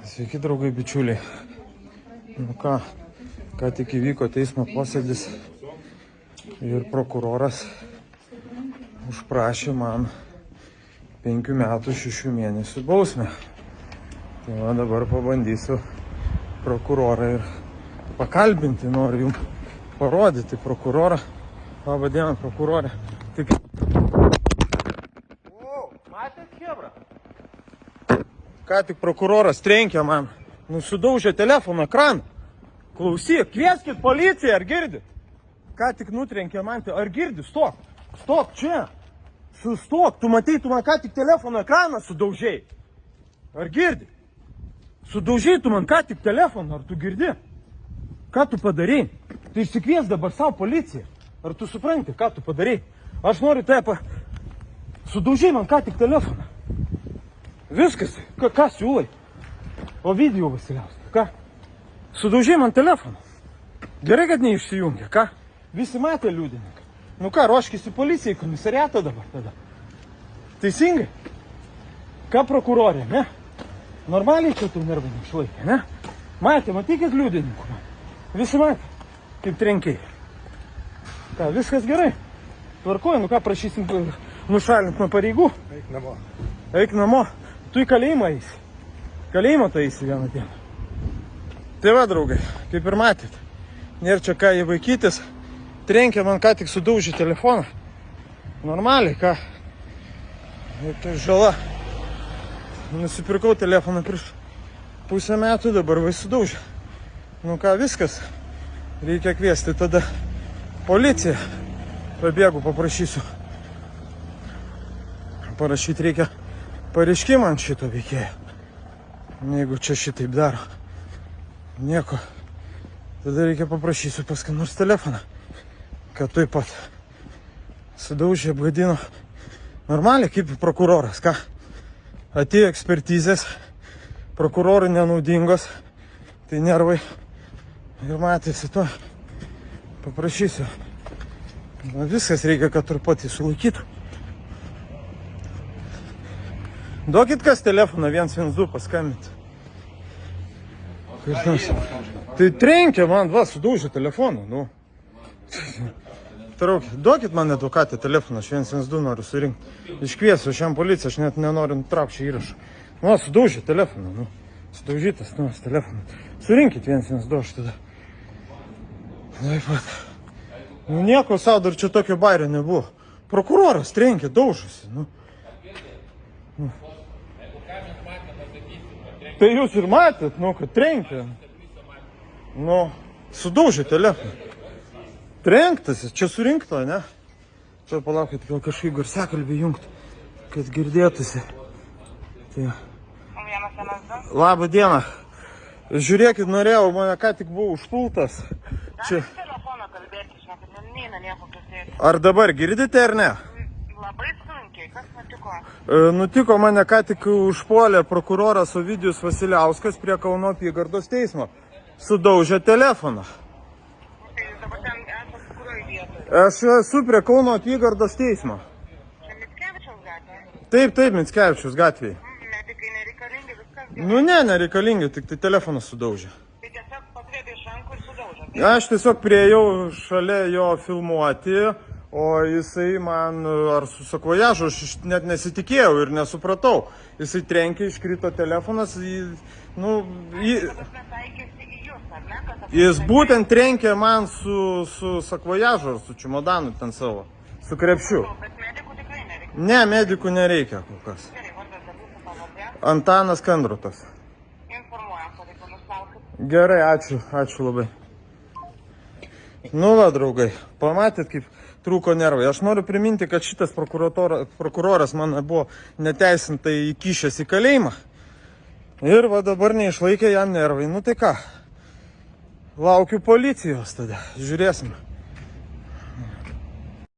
Sveiki, draugai, bičiuliai. Nu ką tik įvyko teismo posėdis ir prokuroras užprašė man 5 metų 6 mėnesių bausmę. Tai va dabar pabandysiu prokurorą ir pakalbinti, noriu jums parodyti prokurorą. Labą dieną, prokurorė. Tik... Matėt, chebra? Ką tik prokuroras trenkė man, sudaužė telefono ekraną. Klausyk, kvieskit policiją, ar girdi? Ką tik nutrenkė man, ar girdi? Stok, čia. Sustok, tu matei, tu man ką tik telefono ekraną sudaužėjai. Ar girdi? Sudaužėjai tu man ką tik telefoną, ar tu girdi? Ką tu padarei? Tu išsikvies dabar savo policiją. Ar tu supranti, ką tu padarei? Aš noriu tave Sudaužėjai man ką tik telefoną. Viskas, ką siūlai? Ovidijau Vasiliauskai, ką? Sudaužėjai man telefoną. Gerai, kad neišsijungia, ką? Visi matė liudininką. Nu ką, ruoškis į policiją, į komisariatą dabar tada. Teisingai? Ką prokurorė, ne? Normaliai čia tu nervai neišlaikė, ne? Matei, kiek liudininkų man? Visi matė, kaip trenkiai. Ką, viskas gerai? Tvarkoju, nu ką, prašysim nušalint nuo pareigų? Eik namo. Eik namo. Tu į kalėjimą eisi. Kalėjimą tu eisi vieną dieną. Tai va, draugai, kaip ir matėt, nėra čia ką įvaikytis. Trenkė man ką tik sudaužė telefoną. Normaliai, ką? Ir tai žala. Nusipirkau telefoną prieš pusę metų, dabar vai sudaužė. Nu ką, viskas. Reikia kviesti tada policiją. Pabėgu, paprašysiu. Parašyti reikia pareiškimą ant šito veikėjo. Jeigu čia šitaip daro. Nieko. Tada reikia paprašysiu pas ką nors telefoną. Kad taip pat sudaužė, apgadino. Normaliai kaip prokuroras, ką? Atėjo ekspertizės. Prokurorui nenaudingos. Tai nervai. Ir matėsi to. Paprašysiu. Viskas reikia, kad truputį sulaikytų. Duokit kas telefoną 112 paskambinti. Tai trenkė man, va, sudaužė telefoną, nu. Traukit, duokit man advokatę telefoną, aš 112 noriu surinkti. Iškviesiu šiam policiją, aš net nenoriu nutraukti šį įrašą. Nu, sudaužė telefoną, nu. Sudaužytas nuos telefonas. Surinkit 112 aš tada. Taip pat. Nu, nieko savo, dar čia tokio bairio nebuvo. Prokuroras trenkė, daužosi, nu. Tai jūs ir matėt, nu, kad trenkė. Nu, sudaužė telefoną. Trenktas, čia surinkto, ne? Čia palaukit, gal kažkaip garsiakalbį jungt, kad girdėtųsi. Tai... Labą dieną. Žiūrėkit, norėjau, mane ką tik buvo užpultas. Čia... Ar dabar girdite, ar ne? Labai sunkiai, kas nutiko? Nutiko, mane ką tik užpuolė prokuroras Ovidijus Vasiliauskas prie Kauno apygardos teismo. Sudaužė telefoną. Tai jūs dabar ten esate kurioje vietoje? Aš esu prie Kauno apygardos teismo. Čia Mickevičiaus gatvėje? Taip, Mickevičiaus gatvėje. Medikai nereikalingi, viskas gerai. Nu ne, nereikalingi, tik tai telefonas sudaužė. Tai tiesiog patrėbė iš rankų ir sudaužė. Aš tiesiog priejau šalia jo filmuoti, o jisai man, ar su sakvojažu, aš net nesitikėjau ir nesupratau. Jisai trenkė, iškrito telefonas, jis būtent trenkė man su sakvojažu, su čimodanu ten savo, su krepšiu. Bet medikų tikrai nereikia. Ne, medikų nereikia kol kas. Gerai, vardas dar jūsų pavardė. Antanas Kandrotas. Informuojam, pareigūnus laukit. Gerai, ačiū labai. Nu va, draugai, pamatėt, kaip trūko nervai. Aš noriu priminti, kad šitas prokuroras man buvo neteisintai įkišęs į kalėjimą. Ir va dabar neišlaikė jam nervai. Nu tai ką, laukiu policijos tada, žiūrėsim.